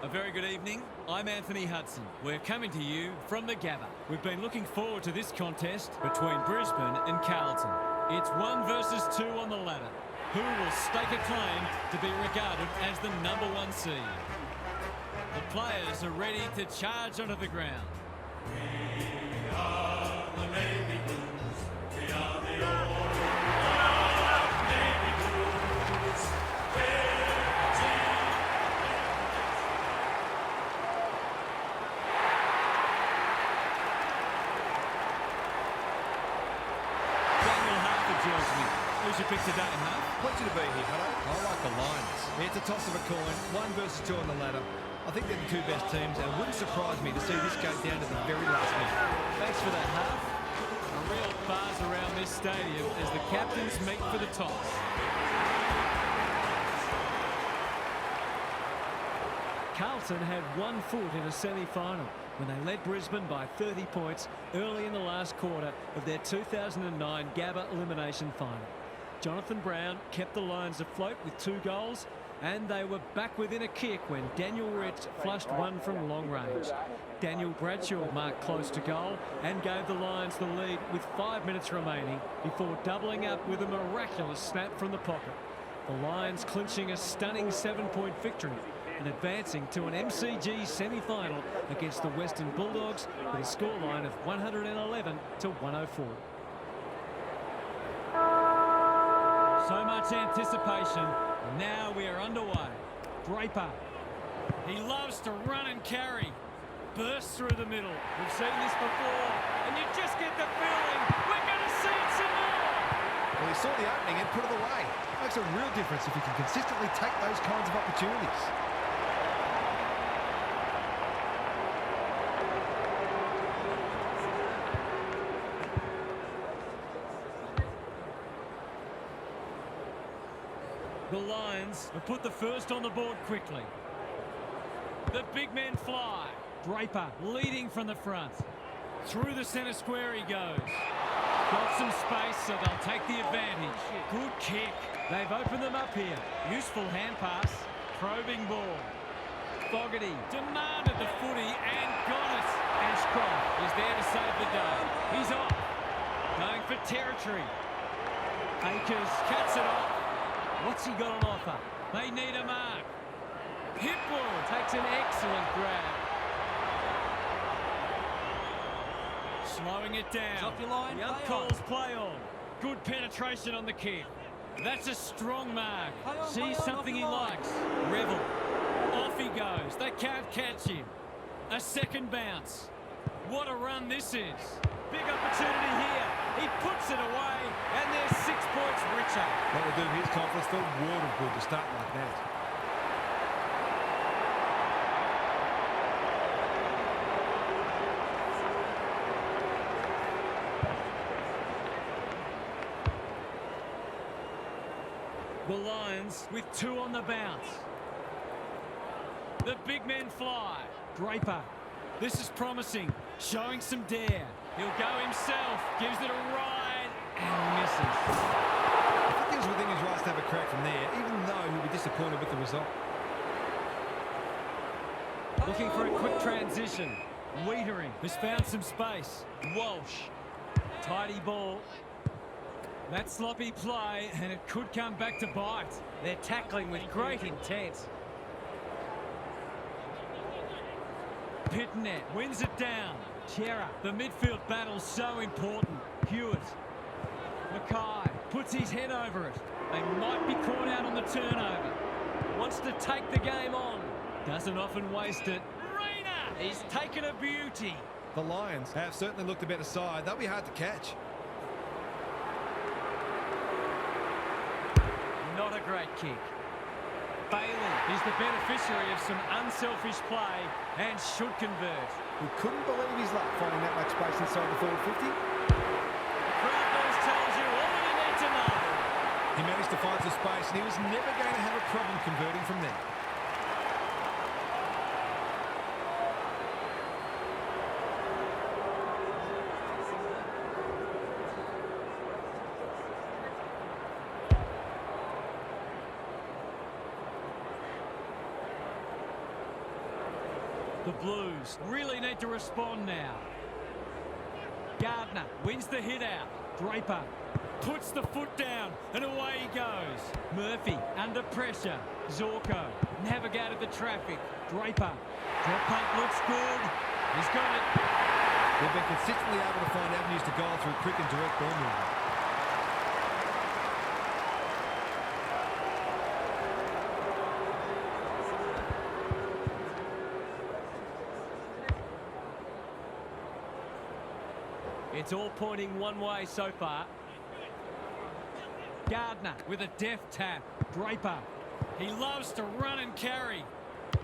A very good evening. I'm Anthony Hudson. We're coming to you from the Gabba. We've been looking forward to this contest between Brisbane and Carlton. It's 1 versus 2 on the ladder. Who will stake a claim to be regarded as the #1 seed? The players are ready to charge onto the ground. We are the Navy Blues. We are the old Navy Blues. Daniel Harper joins me. Who's your pick today, Harp? Pleasure to be here, Hutto. I like the Lions. It's a toss of a coin, 1 versus 2 on the ladder. I think they're the two best teams, and it wouldn't surprise me to see this go down to the very last minute. Thanks for that, Harp. A real buzz around this stadium as the captains meet for the toss. Carlton had 1 foot in a semi-final when they led Brisbane by 30 points early in the last quarter of their 2009 Gabba elimination final. Jonathan Brown kept the Lions afloat with 2 goals, and they were back within a kick when Daniel Rich flushed one from long range. Daniel Bradshaw marked close to goal and gave the Lions the lead with 5 minutes remaining before doubling up with a miraculous snap from the pocket. The Lions clinching a stunning 7-point victory and advancing to an MCG semi-final against the Western Bulldogs with a scoreline of 111 to 104. So much anticipation, and now we are underway. Draper. He loves to run and carry. Bursts through the middle. We've seen this before, and you just get the feeling we're going to see it some more. Well, he saw the opening and put it away. Makes a real difference if he can consistently take those kinds of opportunities. The Lions have put the first on the board quickly. The big men fly. Draper leading from the front. Through the centre square he goes. Got some space, so they'll take the advantage. Good kick. They've opened them up here. Useful hand pass. Probing ball. Fogarty demanded the footy and got it. Ashcroft is there to save the day. He's off. Going for territory. Akers cuts it off. What's he got on offer? They need a mark. Hipwood takes an excellent grab. Slowing it down. Drop your line, The ump calls play on. Good penetration on the kick. That's a strong mark. Sees something he likes. Revel. Off he goes. They can't catch him. A second bounce. What a run this is. Big opportunity here. He puts it away, and they're 6 points richer. That will do his confidence the world of good to start like that. The Lions with 2 on the bounce. The big men fly. Draper. This is promising. Showing some dare. He'll go himself. Gives it a ride and misses. I think he was within his rights to have a crack from there, even though he'll be disappointed with the result. Looking for a quick transition. Wiedering has found some space. Walsh. Tidy ball. That sloppy play, and it could come back to bite. They're tackling with great intent. Pitnet wins it down. Chera. The midfield battle's so important. Hewitt. Mackay puts his head over it. They might be caught out on the turnover. Wants to take the game on. Doesn't often waste it. Rayner! He's taken a beauty. The Lions have certainly looked a better side. They'll be hard to catch. Not a great kick. Bailey is the beneficiary of some unselfish play and should convert. He couldn't believe his luck finding that much space inside the forward 50. Crowd noise tells you all you need to know. He managed to find some space, and he was never going to have a problem converting from there. The Blues really need to respond now. Gardner wins the hit out. Draper puts the foot down and away he goes. Murphy under pressure. Zorko navigated the traffic. Draper. Drop punt looks good. He's got it. They've been consistently able to find avenues to goal through quick and direct ball movement. It's all pointing one way so far. Gardner with a deft tap. Draper. He loves to run and carry.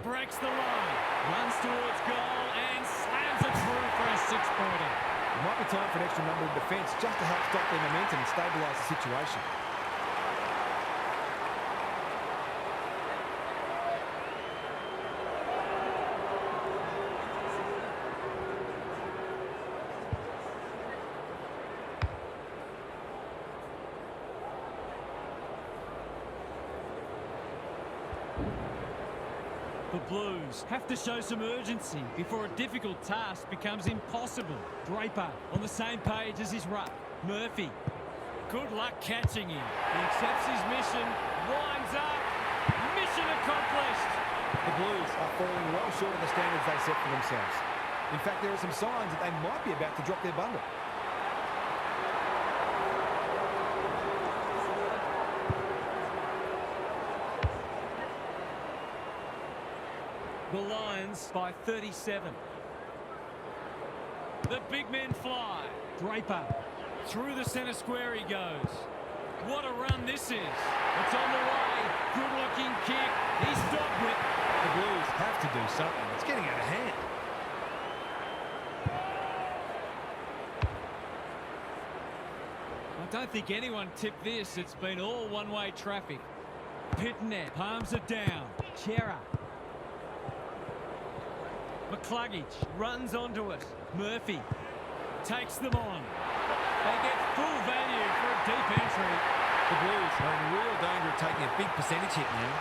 Breaks the line. Runs towards goal and slams it through for a six-pointer. It might be time for an extra number of defence just to help stop their momentum and stabilise the situation. The Blues have to show some urgency before a difficult task becomes impossible. Draper on the same page as his ruck. Murphy. Good luck catching him. He accepts his mission, winds up. Mission accomplished. The Blues are falling well short of the standards they set for themselves. In fact, there are some signs that they might be about to drop their bundle. The Lions by 37. The big men fly. Draper. Through the centre square he goes. What a run this is. It's on the way. Good looking kick. He's stopped it. The Blues have to do something. It's getting out of hand. I don't think anyone tipped this. It's been all one-way traffic. Pitnet palms it down. Chera. McCluggage runs onto it. Murphy takes them on. They get full value for a deep entry. The Blues are in real danger of taking a big percentage hit now.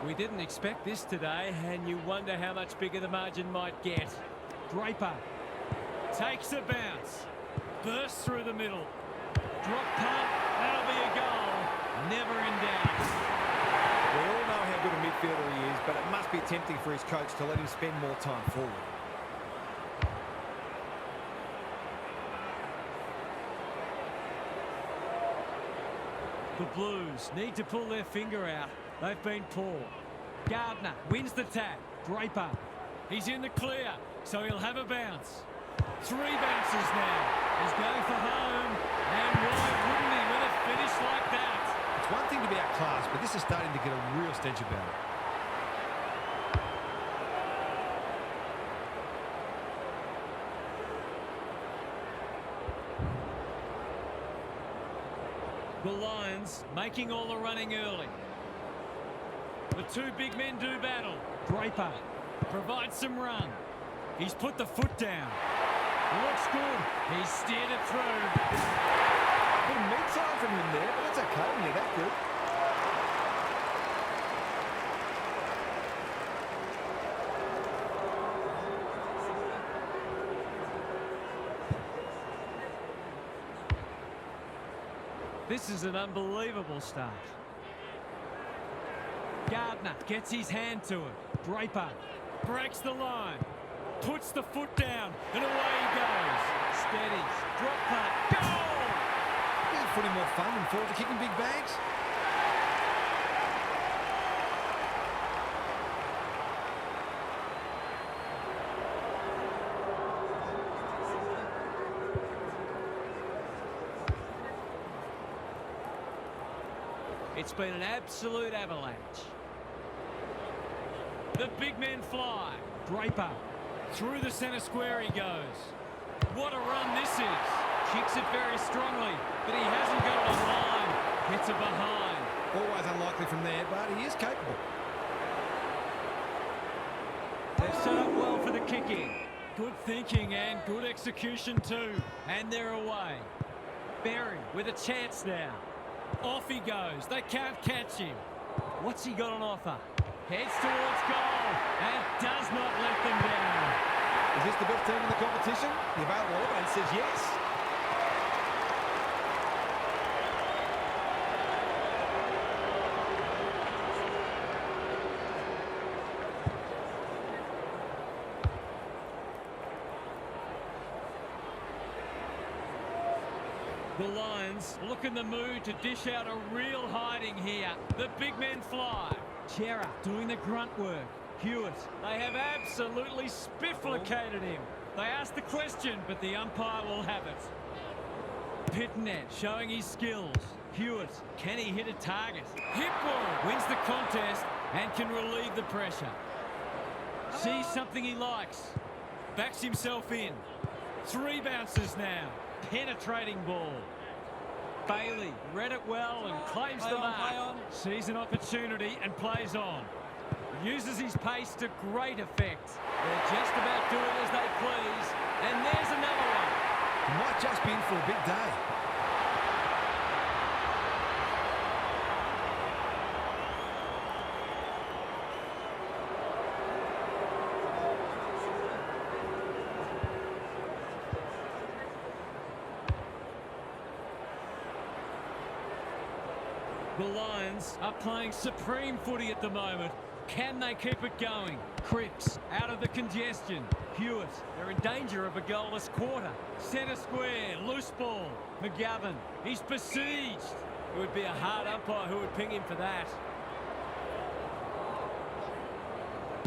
We didn't expect this today, and you wonder how much bigger the margin might get. Draper takes a bounce, bursts through the middle. Drop punt, that'll be a goal. Never in doubt. We all know how good a midfielder he is, but it must be tempting for his coach to let him spend more time forward. The Blues need to pull their finger out. They've been poor. Gardner wins the tap. Draper. He's in the clear, so he'll have a bounce. 3 bounces now. He's going for home. And why wouldn't he with a finish like that? It's one thing to be outclassed, but this is starting to get a real stench about it. The Lions making all the running early. The 2 big men do battle. Draper provides some run. He's put the foot down. Looks good. He's steered it through. Bit of meat time from him there, but that's okay when you're that good. This is an unbelievable start. Gardner gets his hand to it. Draper breaks the line. Puts the foot down. And away he goes. Steadies. Drop punt. Goal! Isn't footy more fun than forwards are kicking big bags? It's been an absolute avalanche. The big men fly. Draper. Through the centre square he goes. What a run this is. Kicks it very strongly, but he hasn't got it on line. Gets it behind. Always unlikely from there, but he is capable. kick in. Good thinking and good execution too. And they're away. Berry with a chance now. Off he goes. They can't catch him. What's he got on offer? Heads towards goal and does not let them down. Is this the best team in the competition? The available evidence says yes. The Lions look in the mood to dish out a real hiding here. The big men fly. Chera doing the grunt work. Hewitt, they have absolutely spifflicated him. They asked the question, but the umpire will have it. Pitnet showing his skills. Hewitt, can he hit a target? Hit ball, wins the contest and can relieve the pressure. Sees something he likes. Backs himself in. 3 bounces now. Penetrating ball. Bailey read it well and claims the mark. Sees an opportunity and plays on. Uses his pace to great effect. They're just about doing as they please. And there's another one. He might just be in for a big day. The Lions are playing supreme footy at the moment. Can they keep it going? Cripps out of the congestion. Hewitt, they're in danger of a goalless quarter. Centre square, loose ball. McGovern, he's besieged. It would be a hard umpire who would ping him for that.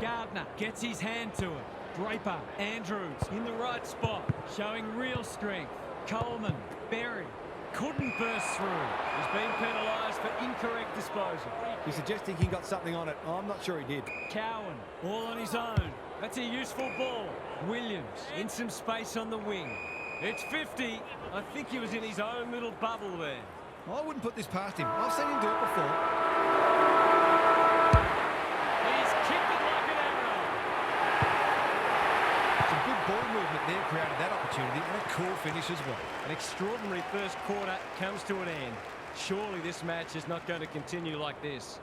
Gardner gets his hand to it. Draper, Andrews in the right spot, showing real strength. Coleman, Berry. Couldn't burst through. He's been penalised for incorrect disposal. He's suggesting he got something on it. I'm not sure he did. Cowan, all on his own. That's a useful ball. Williams in some space on the wing. It's 50. I think he was in his own little bubble there. I wouldn't put this past him. I've seen him do it before. He's kicked it like an arrow. Some good ball movement there created that opportunity and a cool finish as well. An extraordinary first quarter comes to an end. Surely this match is not going to continue like this.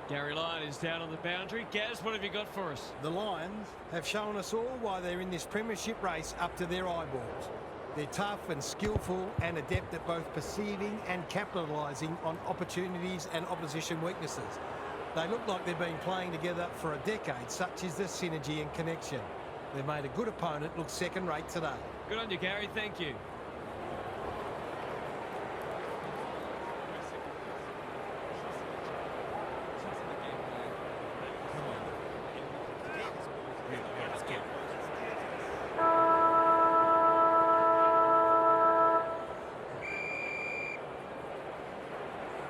Gary Lyon is down on the boundary. Gaz, what have you got for us? The Lions have shown us all why they're in this premiership race up to their eyeballs. They're tough and skillful and adept at both perceiving and capitalising on opportunities and opposition weaknesses. They look like they've been playing together for a decade, such is the synergy and connection. They've made a good opponent look second-rate today. Good on you, Gary. Thank you.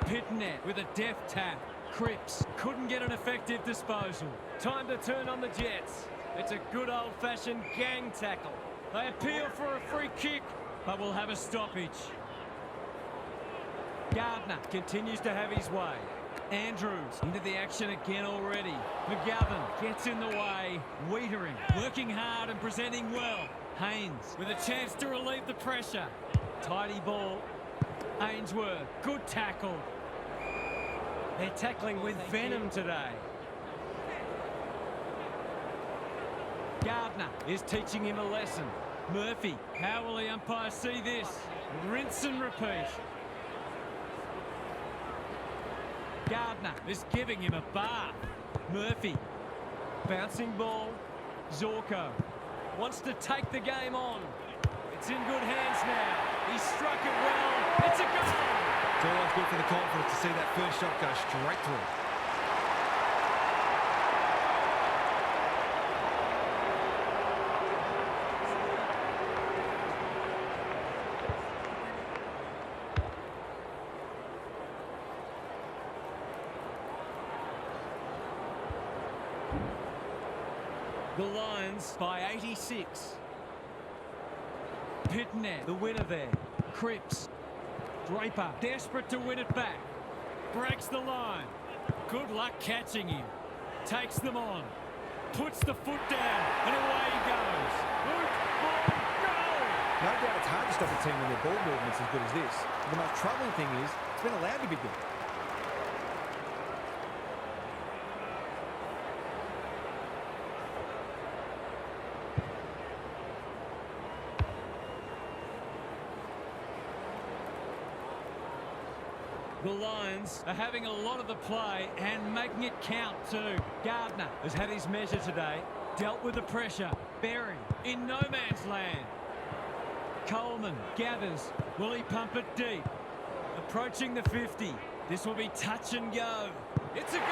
Pitnet with a deft tap. Cripps couldn't get an effective disposal. Time to turn on the Jets. It's a good old-fashioned gang tackle. They appeal for a free kick, but will have a stoppage. Gardner continues to have his way. Andrews into the action again already. McGovern gets in the way. Wiedering working hard and presenting well. Haynes with a chance to relieve the pressure. Tidy ball. Ainsworth, good tackle. They're tackling with venom today. Gardner is teaching him a lesson. Murphy, how will the umpire see this? Rinse and repeat. Gardner is giving him a bath. Murphy, bouncing ball. Zorko wants to take the game on. It's in good hands now. He struck it well. It's a goal. It's always good for the confidence to see that first shot go straight through. The Lions by 86. Pitnet, the winner there. Cripps. Draper, desperate to win it back. Breaks the line. Good luck catching him. Takes them on. puts the foot down, and away he goes. Boot, ball, goal! No doubt it's hard to stop a team when their ball movement's as good as this. But the most troubling thing is, it's been allowed to be good. The Lions are having a lot of the play and making it count too. Gardner has had his measure today, dealt with the pressure. Berry in no man's land. Coleman gathers. Will he pump it deep? Approaching the 50. This will be touch and go. It's a goal!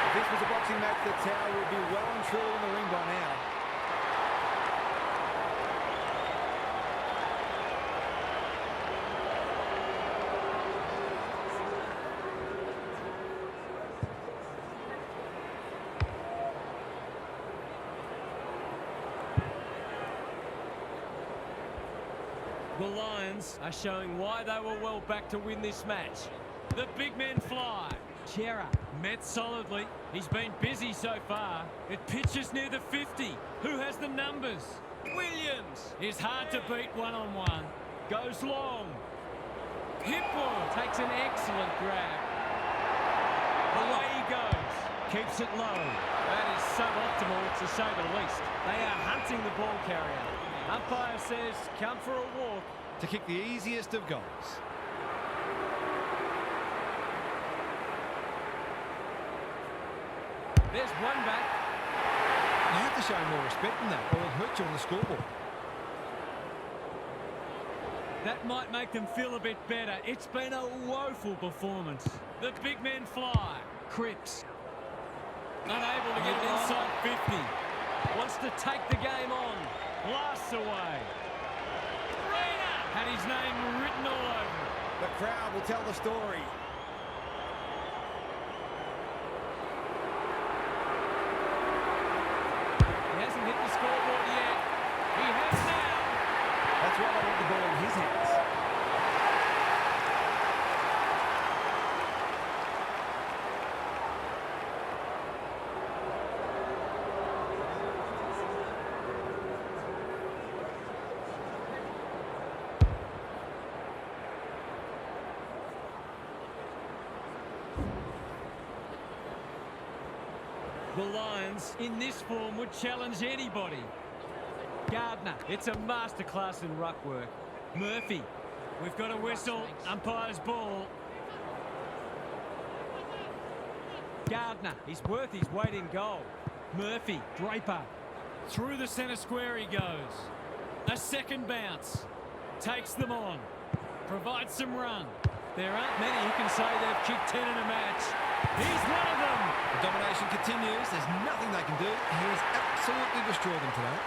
If this was a boxing match, the Tower would be well and truly in the ring by now. The Lions are showing why they were well back to win this match. The big men fly. Chera met solidly. He's been busy so far. It pitches near the 50. Who has the numbers? Williams is hard to beat one-on-one. Goes long. Hipwell takes an excellent grab. Away he goes. Keeps it low. That is suboptimal to say the least. They are hunting the ball carrier. Umpire says, come for a walk. To kick the easiest of goals. There's one back. You have to show more respect than that, or it'll hurt you on the scoreboard. That might make them feel a bit better. It's been a woeful performance. The big men fly. Cripps. Unable to get it inside 50. Wants to take the game on. Blasts away. Reina had his name written all over it. The crowd will tell the story. He hasn't hit the scoreboard yet. He has now. That's why they want the ball in his hands. The Lions, in this form, would challenge anybody. Gardner, it's a masterclass in ruck work. Murphy, we've got a whistle, umpire's ball. Gardner, he's worth his weight in goal. Murphy, Draper, through the centre square he goes. A second bounce, takes them on, provides some run. There aren't many who can say they've kicked 10 in a match. He's one of them. The domination continues. There's nothing they can do. He has absolutely destroyed them today.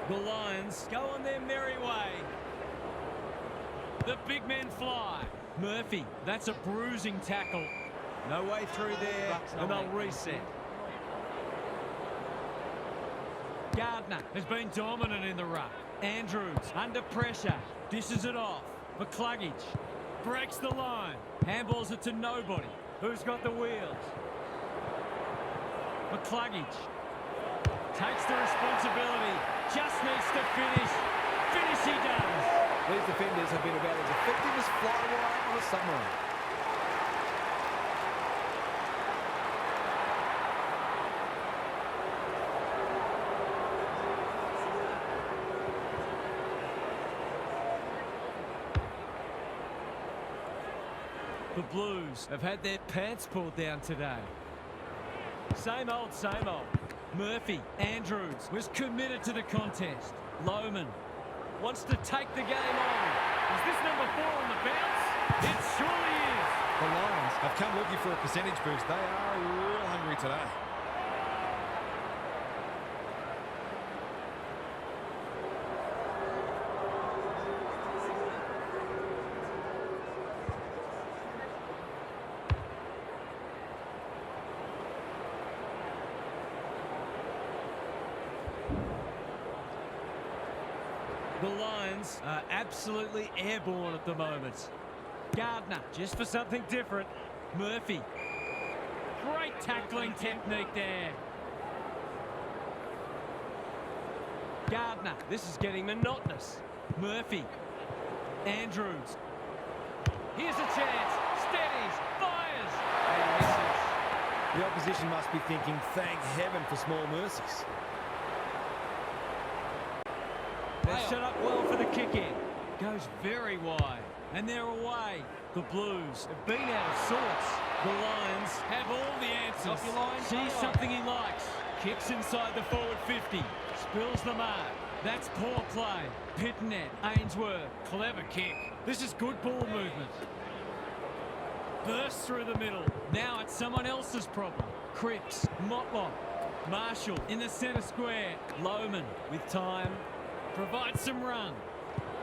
The Lions go on their merry way. The big men fly. Murphy, that's a bruising tackle. No way through there, and they'll reset. Gardner has been dominant in the ruck. Andrews under pressure, dishes it off. McCluggage breaks the line, handballs it to nobody. Who's got the wheels? McCluggage takes the responsibility, just needs to finish. Finish he does. These defenders have been about as effective as flywire on a submarine. The Blues have had their pants pulled down today. Same old, same old. Murphy, Andrews was committed to the contest. Lohman wants to take the game on. Is this number 4 on the bounce? It surely is. The Lions have come looking for a percentage boost. They are real hungry today. Lions are absolutely airborne at the moment. Gardner, just for something different. Murphy. Great tackling technique there. Gardner, this is getting monotonous. Murphy. Andrews. Here's a chance. Steadies. Fires. And misses. The opposition must be thinking, thank heaven for small mercies. They're set up well for the kick-in. Goes very wide. And they're away. The Blues have been out of sorts. The Lions have all the answers. Sees something he likes. Kicks inside the forward 50. Spills the mark. That's poor play. Pitnet, Ainsworth, clever kick. This is good ball movement. Bursts through the middle. Now it's someone else's problem. Cripps, Motlop, Marshall in the centre square. Lohman with time. Provides some run.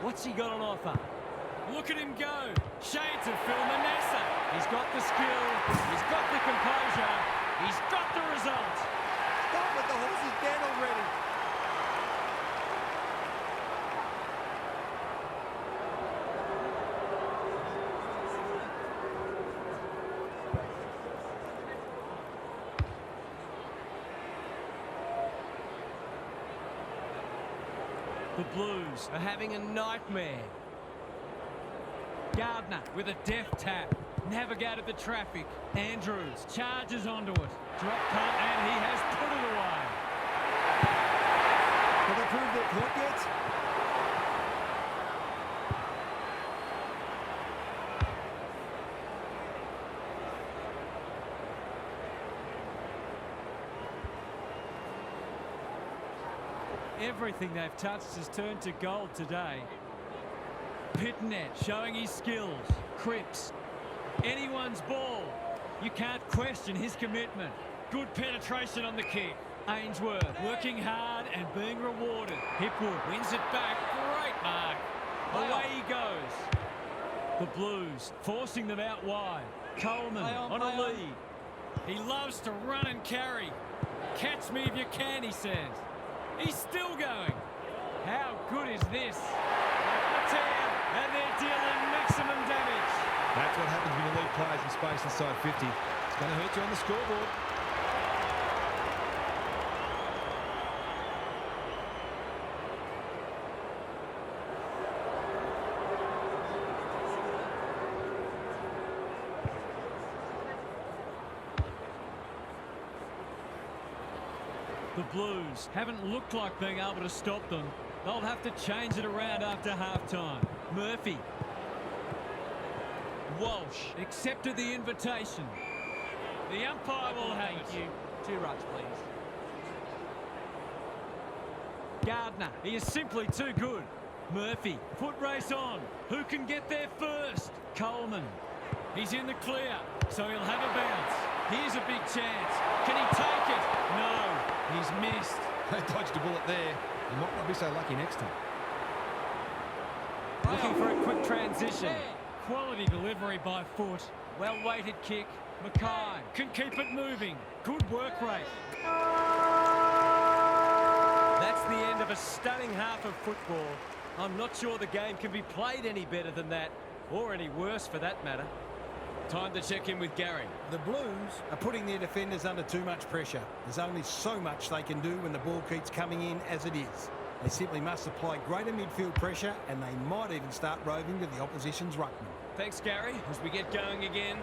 What's he got on offer? Look at him go. Shades of Phil Manassa. He's got the skill. He's got the composure. He's got the result. Stop it, the horse is dead already. The Blues are having a nightmare. Gardner with a deft tap. Navigated the traffic. Andrews charges onto it. Drop punt and he has put it away. Have they proved their point yet? Everything they've touched has turned to gold today. Pitnet showing his skills. Cripps. Anyone's ball. You can't question his commitment. Good penetration on the kick. Ainsworth working hard and being rewarded. Hipwood wins it back. Great mark. Away he goes. The Blues forcing them out wide. Coleman on a lead. He loves to run and carry. Catch me if you can, he says. He's still going. How good is this? A tear, and they're dealing maximum damage. That's what happens when you leave players in space inside 50. It's going to hurt you on the scoreboard. The Blues haven't looked like being able to stop them. They'll have to change it around after half-time. Murphy. Walsh accepted the invitation. The umpire will have it. You. 2 runs, please. Gardner, he is simply too good. Murphy, foot race on. Who can get there first? Coleman. He's in the clear, so he'll have a bounce. Here's a big chance. Can he take it? No, he's missed. They dodged a bullet there. He might not be so lucky next time. Looking for a quick transition. Quality delivery by foot. Well-weighted kick. Mackay can keep it moving. Good work rate. That's the end of a stunning half of football. I'm not sure the game can be played any better than that, or any worse for that matter. Time to check in with Gary. The Blues are putting their defenders under too much pressure. There's only so much they can do when the ball keeps coming in as it is. They simply must apply greater midfield pressure, and they might even start roving to the opposition's ruckman. Thanks, Gary, as we get going again.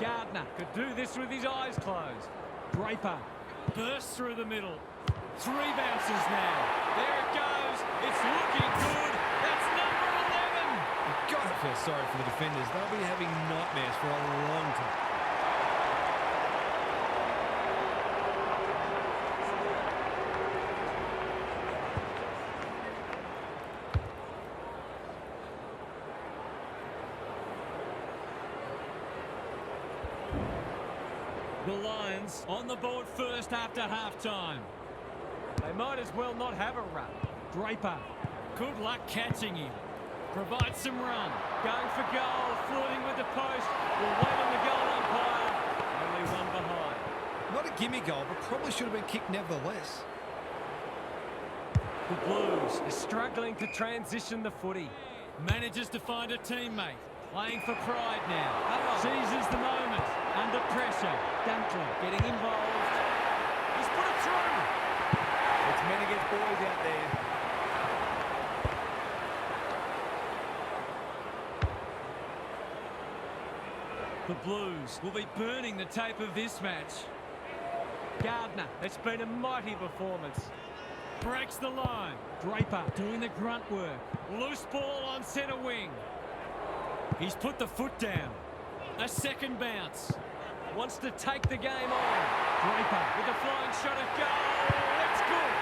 Gardner could do this with his eyes closed. Draper bursts through the middle. 3 bounces now. There it goes. It's looking good. That's number 11. You've got to feel sorry for the defenders. They'll be having nightmares for a long time. The Lions on the board first after half-time. They might as well not have a run. Draper, good luck catching him. Provides some run. Going for goal, flirting with the post. Will wait on the goal umpire. Only one behind. Not a gimme goal, but probably should have been kicked nevertheless. The Blues are struggling to transition the footy. Manages to find a teammate. Playing for pride now. Seizes the moment. Under pressure. Dunkley getting involved. He's put it through. It's men against boys out there. The Blues will be burning the tape of this match. Gardner, it's been a mighty performance. Breaks the line. Draper doing the grunt work. Loose ball on centre wing. He's put the foot down. A second bounce. Wants to take the game on. Draper with a flying shot at goal. That's good.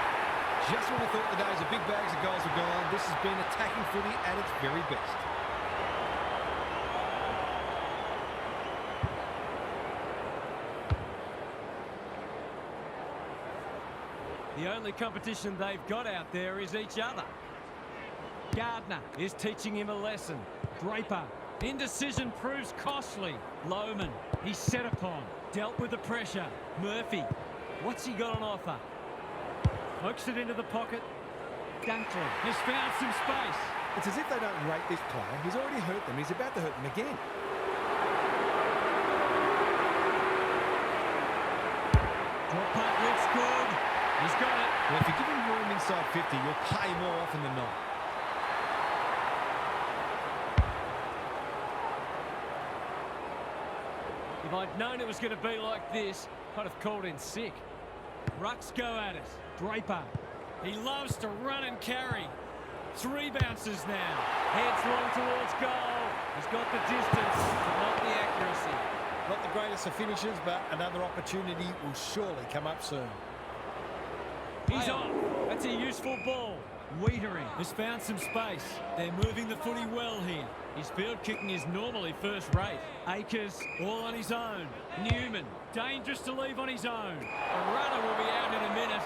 Just when we thought the days of big bags of goals were gone, this has been attacking footy at its very best. The only competition they've got out there is each other. Gardner is teaching him a lesson. Draper, indecision proves costly. Lohman, he's set upon. Dealt with the pressure. Murphy, what's he got on offer? Hooks it into the pocket. Dunkley has found some space. It's as if they don't rate this player. He's already hurt them. He's about to hurt them again. Drop punt looks good. He's got it. Well, if you give him room inside 50, you'll pay more often than not. If I'd known it was going to be like this, I'd have called in sick. Rucks go at it. Draper. He loves to run and carry. 3 bounces now. Heads long towards goal. He's got the distance, but not the accuracy. Not the greatest of finishes, but another opportunity will surely come up soon. He's off. That's a useful ball. Wiedering has found some space. They're moving the footy well here. His field kicking is normally first rate. Akers all on his own. Newman, dangerous to leave on his own. The runner will be out in a minute.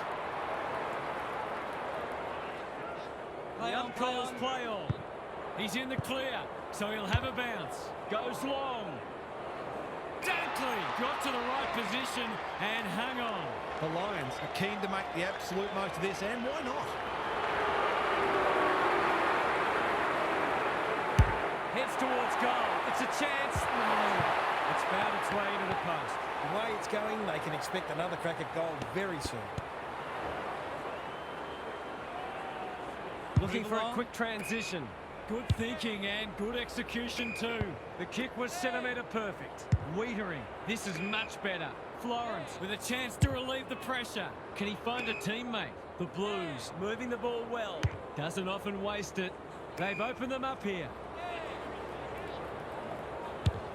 The ump calls play on. He's in the clear, so he'll have a bounce. Goes long. Dunkley got to the right position and hung on. The Lions are keen to make the absolute most of this, and why not? Heads towards goal. It's a chance. No. It's found its way into the post. The way it's going, they can expect another crack at goal very soon. Looking for a quick transition. Good thinking and good execution too. The kick was centimetre perfect. Wiedering. This is much better. Florence with a chance to relieve the pressure. Can he find a teammate? The Blues moving the ball well. Doesn't often waste it. They've opened them up here.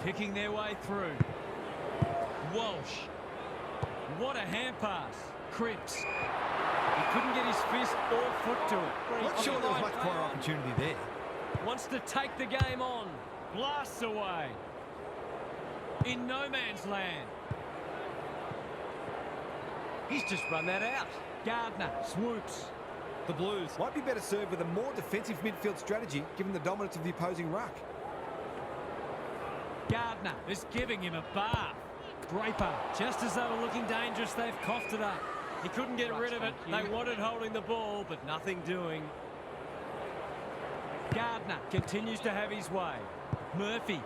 Picking their way through. Walsh. What a hand pass. Cripps. He couldn't get his fist or foot to it. Not sure there was much prior opportunity there. Wants to take the game on. Blasts away. In no man's land. He's just run that out. Gardner swoops. The Blues might be better served with a more defensive midfield strategy given the dominance of the opposing ruck. Gardner is giving him a bath. Draper, just as they were looking dangerous, they've coughed it up. He couldn't get rid of it. They wanted holding the ball, but nothing doing. Gardner continues to have his way. Murphy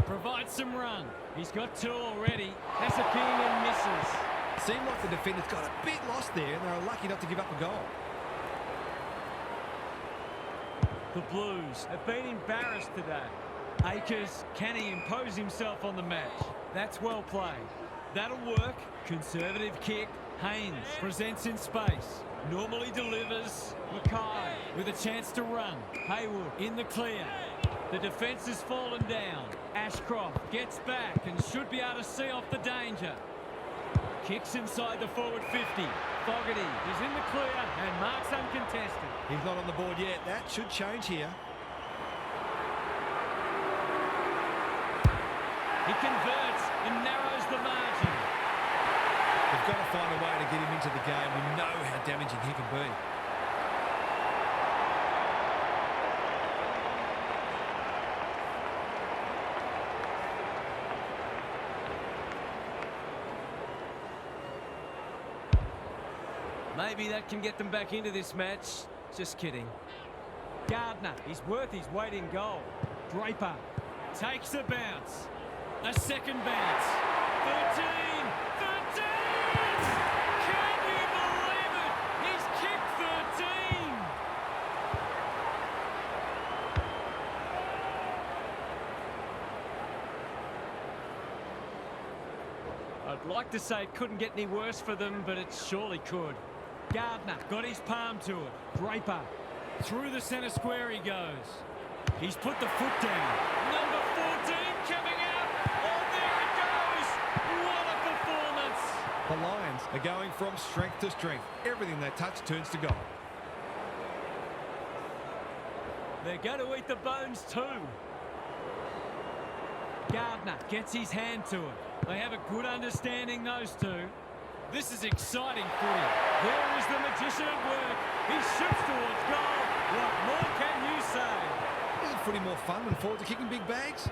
provides some run. He's got 2 already. Has a ping and misses. Seemed like the defenders got a bit lost there, and they were lucky not to give up a goal. The Blues have been embarrassed today. Akers, can he impose himself on the match? That's well played. That'll work. Conservative kick. Haynes presents in space. Normally delivers. Mackay with a chance to run. Haywood in the clear. The defence has fallen down. Ashcroft gets back and should be able to see off the danger. Kicks inside the forward 50. Fogarty is in the clear and marks uncontested. He's not on the board yet. That should change here. He converts and narrows the margin. They've got to find a way to get him into the game. We know how damaging he can be. Maybe that can get them back into this match. Just kidding. Gardner, he's worth his weight in gold. Draper takes a bounce. A second bounce. 13! 13! Can you believe it? He's kicked 13! I'd like to say it couldn't get any worse for them, but it surely could. Gardner got his palm to it. Draper through the centre square he goes. He's put the foot down. Number 14 coming out. Oh, there it goes. What a performance. The Lions are going from strength to strength. Everything they touch turns to gold. They're going to eat the bones too. Gardner gets his hand to it. They have a good understanding, those two. This is exciting footy. There is the magician at work. He shoots towards goal. What more can you say? Isn't footy more fun when forwards are kicking big bags?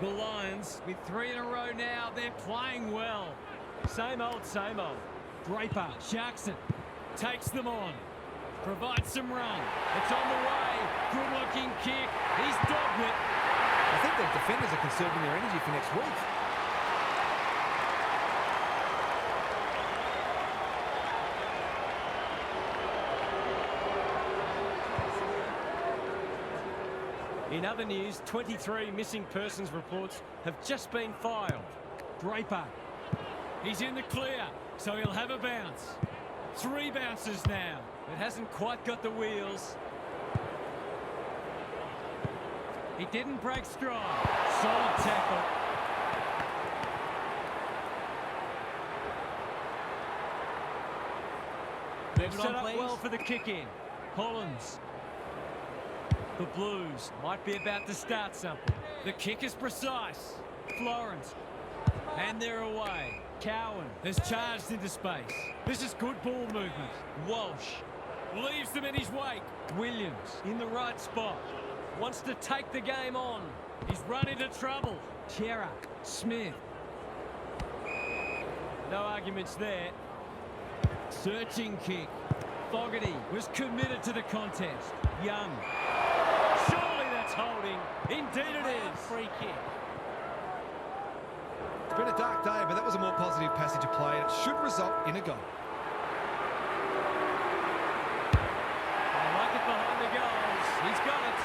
The Lions, with 3 in a row now, they're playing well. Same old, same old. Draper, Sharkson, takes them on. Provides some run. It's on the way. Good-looking kick. He's dogged it. I think the defenders are conserving their energy for next week. In other news, 23 missing persons reports have just been filed. Draper, he's in the clear, so he'll have a bounce. 3 bounces now. It hasn't quite got the wheels. He didn't break stride. Solid tackle. They've set up well for the kick-in. Hollins. The Blues might be about to start something. The kick is precise. Florence. And they're away. Cowan has charged into space. This is good ball movement. Walsh leaves them in his wake. Williams in the right spot. Wants to take the game on. He's run into trouble. Chera, Smith. No arguments there. Searching kick. Fogarty was committed to the contest. Young. Surely that's holding. Indeed it is. Free kick. It's been a dark day, but that was a more positive passage of play, and it should result in a goal. I like it behind the goals. He's got it.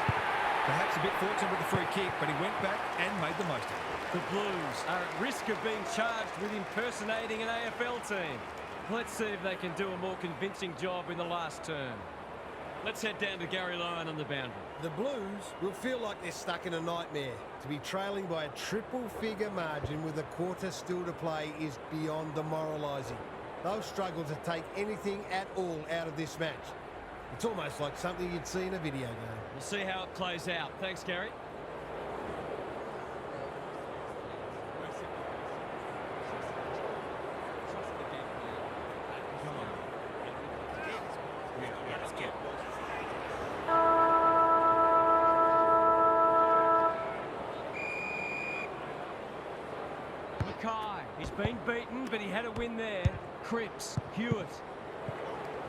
Perhaps a bit fortunate with the free kick, but he went back and made the most of it. The Blues are at risk of being charged with impersonating an AFL team. Let's see if they can do a more convincing job in the last term. Let's head down to Gary Lyon on the boundary. The Blues will feel like they're stuck in a nightmare. To be trailing by a triple-figure margin with a quarter still to play is beyond demoralising. They'll struggle to take anything at all out of this match. It's almost like something you'd see in a video game. We'll see how it plays out. Thanks, Gary. He's been beaten, but he had a win there. Cripps, Hewitt.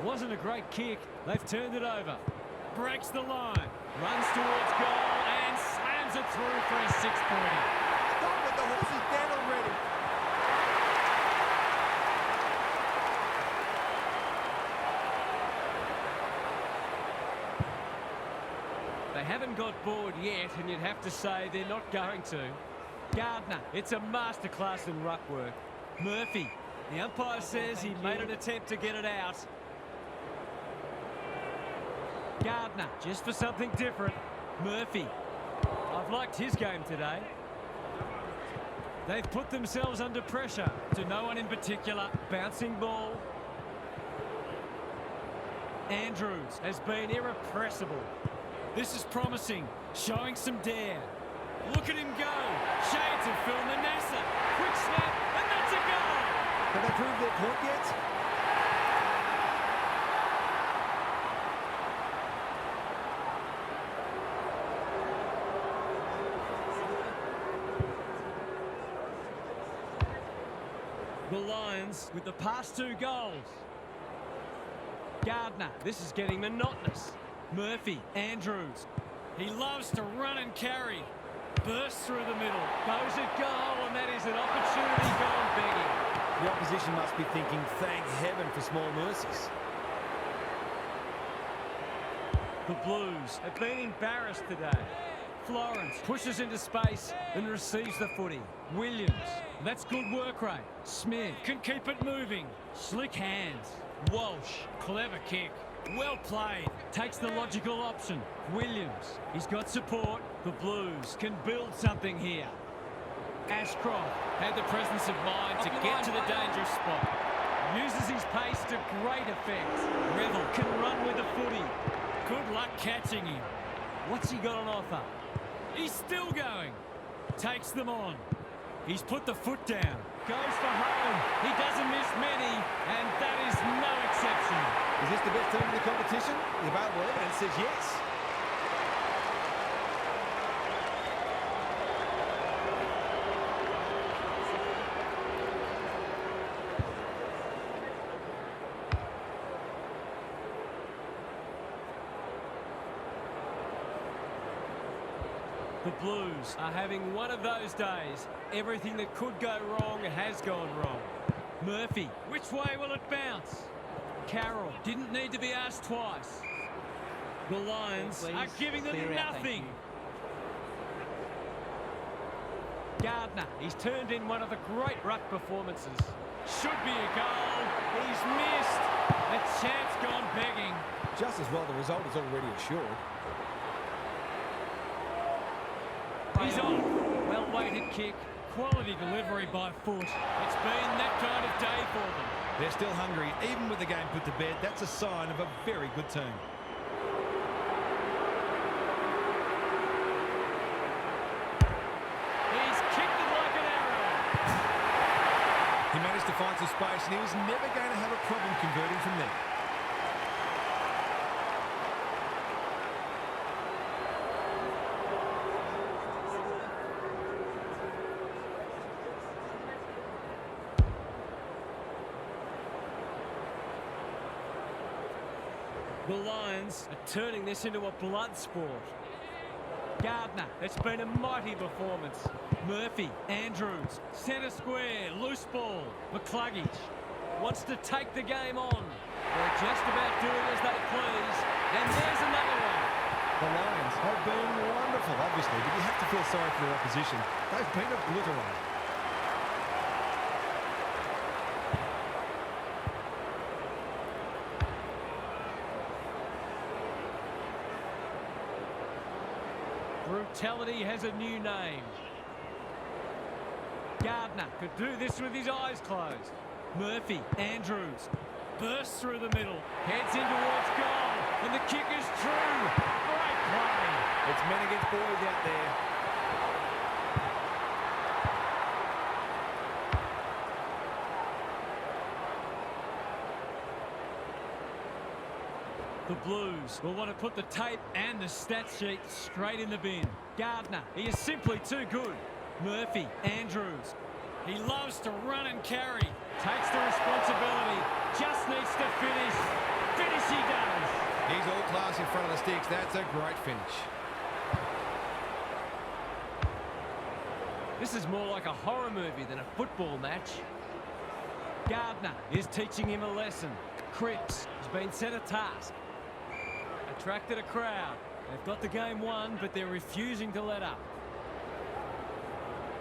Wasn't a great kick. They've turned it over. Breaks the line. Runs towards goal and slams it through for a 6-pointer. Stop it, the horse is dead already. They haven't got bored yet, and you'd have to say they're not going to. Gardner, it's a masterclass in ruck work. Murphy, the umpire says he made an attempt to get it out. Gardner, just for something different. Murphy, I've liked his game today. They've put themselves under pressure, to no one in particular. Bouncing ball. Andrews has been irrepressible. This is promising, showing some dare. Look at him go. Shades of Phil Manassa. Quick snap, and that's a goal. Have they proved their point yet? The Lions with the past 2 goals. Gardner, this is getting monotonous. Murphy, Andrews. He loves to run and carry. Bursts through the middle. Goes at goal, and that is an opportunity gone begging. The opposition must be thinking, thank heaven for small mercies. The Blues have been embarrassed today. Florence pushes into space and receives the footy. Williams, that's good work rate. Smith can keep it moving. Slick hands. Walsh, clever kick. Well played. Takes the logical option. Williams, he's got support. The Blues can build something here. Ashcroft had the presence of mind to get to the dangerous spot. Uses his pace to great effect. Revel can run with the footy. Good luck catching him. What's he got on offer? He's still going. Takes them on. He's put the foot down. Goes for home. He doesn't miss many, and that is no exception. Is this the best team in the competition? The available evidence says yes. The Blues are having one of those days. Everything that could go wrong has gone wrong. Murphy, which way will it bounce? Carroll didn't need to be asked twice. The Lions are giving them nothing. Gardner, he's turned in one of the great ruck performances. Should be a goal. He's missed. A chance gone begging. Just as well the result is already assured. He's off. Well-weighted kick. Quality delivery by foot. It's been that kind of day for them. They're still hungry, even with the game put to bed. That's a sign of a very good team. He's kicked it like an arrow. He managed to find some space, and he was never going to have a problem converting from there. The Lions are turning this into a blood sport. Gardner, it's been a mighty performance. Murphy, Andrews, centre square, loose ball. McCluggage wants to take the game on. They're just about doing as they please. And there's another one. The Lions have been wonderful, obviously, but you have to feel sorry for their opposition. They've been obliterated. Brutality has a new name. Gardner could do this with his eyes closed. Murphy, Andrews, bursts through the middle, heads in towards goal, and the kick is true. Great play. It's men against boys out there. The Blues will want to put the tape and the stat sheet straight in the bin. Gardner, he is simply too good. Murphy, Andrews, he loves to run and carry. Takes the responsibility, just needs to finish. Finish he does. He's all class in front of the sticks. That's a great finish. This is more like a horror movie than a football match. Gardner is teaching him a lesson. Cripps has been set a task. Attracted a crowd. They've got the game won, but they're refusing to let up.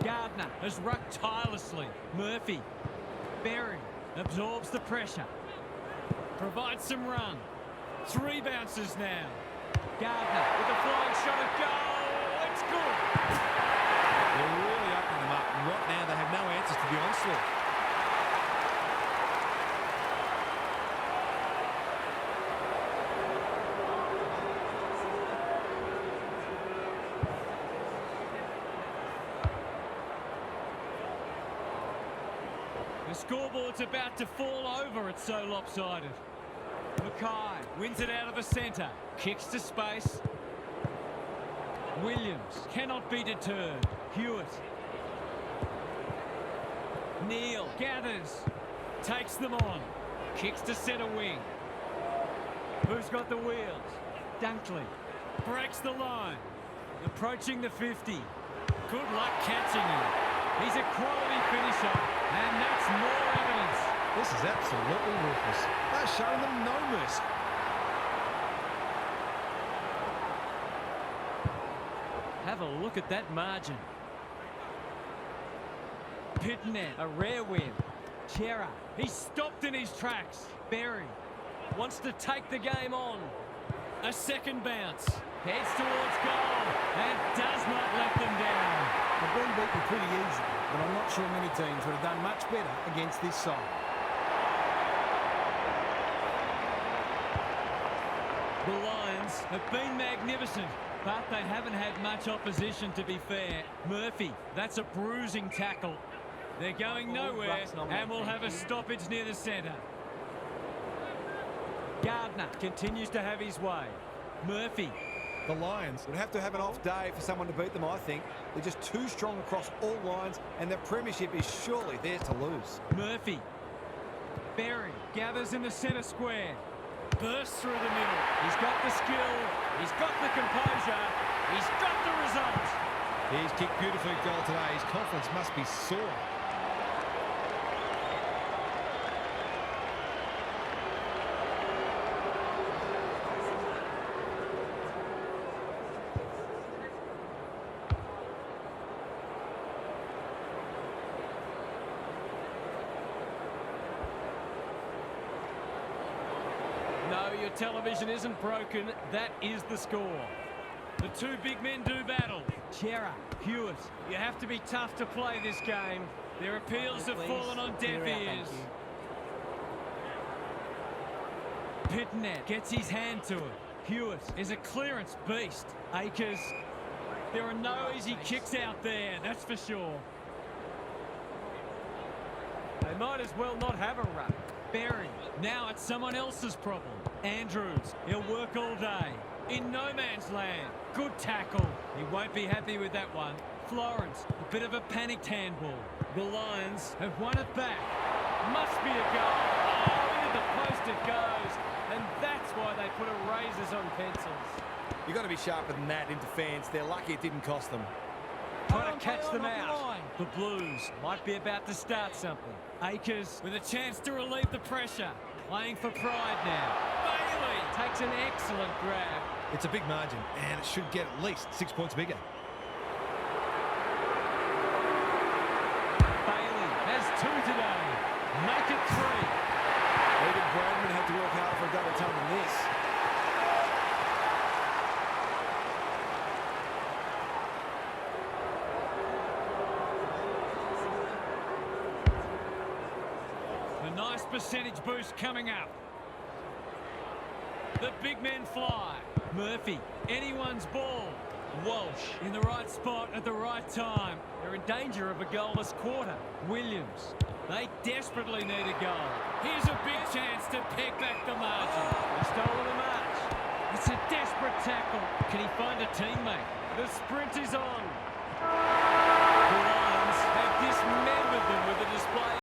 Gardner has rucked tirelessly. Murphy, Berry, absorbs the pressure. Provides some run. 3 bounces now. Gardner with a flying shot at goal. It's good. They're really opening them up. And right now, they have no answers to the onslaught. scoreboard's about to fall over, it's so lopsided. Mackay wins it out of the centre. Kicks to space. Williams cannot be deterred. Hewitt. Neal gathers. Takes them on. Kicks to centre wing. Who's got the wheels? Dunkley. Breaks the line. Approaching the 50. Good luck catching him. He's a quality finisher, and that's more evidence. This is absolutely ruthless. They're showing them no mercy. Have a look at that margin. Pitnet, a rare win. Chera, he's stopped in his tracks. Berry wants to take the game on. A second bounce. Heads towards goal and does not let them down. They've been beaten pretty easily, but I'm not sure many teams would have done much better against this side. The Lions have been magnificent, but they haven't had much opposition, to be fair. Murphy, that's a bruising tackle. They're going nowhere, and we'll have a stoppage near the centre. Gardner continues to have his way. Murphy. The Lions would have to have an off day for someone to beat them, I think. They're just too strong across all lines, and their premiership is surely theirs to lose. Murphy. Berry gathers in the centre square. Bursts through the middle. He's got the skill. He's got the composure. He's got the result. He's kicked beautifully at goal today. His confidence must be soaring. No, your television isn't broken. That is the score. The two big men do battle. Chera, Hewitt. You have to be tough to play this game. Their appeals have fallen on deaf ears. Pitnet gets his hand to it. Hewitt is a clearance beast. Akers. There are no easy kicks out there, that's for sure. They might as well not have a run. Berry. Now it's someone else's problem. Andrews. He'll work all day. In no man's land. Good tackle. He won't be happy with that one. Florence. A bit of a panicked handball. The Lions have won it back. Must be a goal. Oh, into the post it goes. And that's why they put a razors on pencils. You've got to be sharper than that in defence. They're lucky it didn't cost them. Trying to catch them out. The Blues might be about to start something. Akers with a chance to relieve the pressure. Playing for pride now. Bailey takes an excellent grab. It's a big margin, and it should get at least 6 points bigger. Bailey has 2 today. Make it 3. Even Bradman had to work hard for a double ton than this. A nice percentage boost coming up. The big men fly. Murphy, anyone's ball. Walsh in the right spot at the right time. They're in danger of a goalless quarter. Williams, they desperately need a goal. Here's a big chance to pick back the margin. He's stolen the march. It's a desperate tackle. Can he find a teammate? The sprint is on. The Lions have dismembered them with a display